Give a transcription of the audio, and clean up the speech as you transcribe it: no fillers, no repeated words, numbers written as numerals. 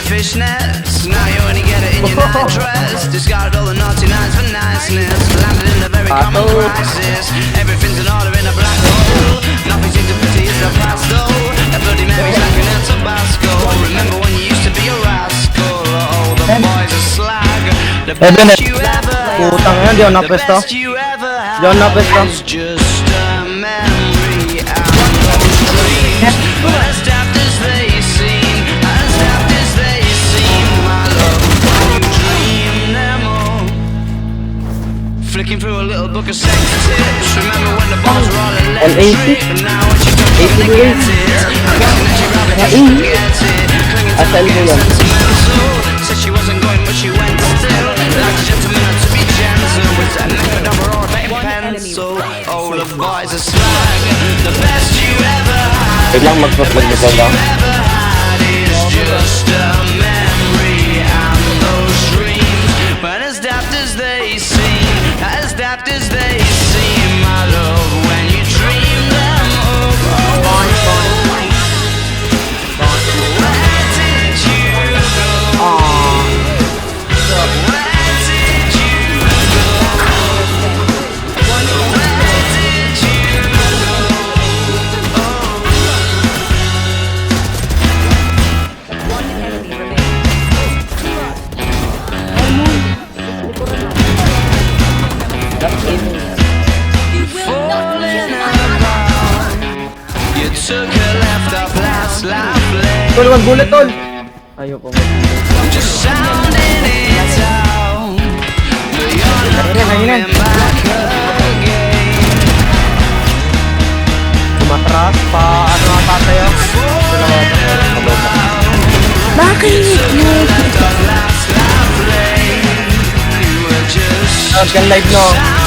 Fishnets, now you only get it in your night dress. Discarded all the naughty nines for niceness. Landed in a very common crisis. Everything's in order in a black hole. Nothing seems to pity is the past though. A Bloody Mary's like an El Tabasco. Remember when you used to be a rascal? Oh, the boys are slag. The best you ever had. The best you ever had is just a memory out of dreams. But as daft as they seem, as daft as they seem, my love, when you dream them all. Flicking through a little book of sex tips. Remember when the balls were all electric, and now when she told me to get it, I'm guessing that she rather just forget it. Clinging to the sentimental. Said she wasn't going, but she went still. Like a gentleman to be gentle, with that neck number or a betting pencil. Oh, the boys are slag. The best you ever had. Wait lang, mag-magdasal lang. Is just a memory and those dreams. But as daft as they seem, as daft as they seem, my love, when you dream them up, where did you go? Where did you go? Where did you go? One enemy remaining. Falling apart. You took a left off last life lane. Tol, wag bullet, tol! Ayaw po. Just sounding it out. But you're not coming back again. Tumatras pa, ano ang tatayo? Last life lane. You were just Can live no?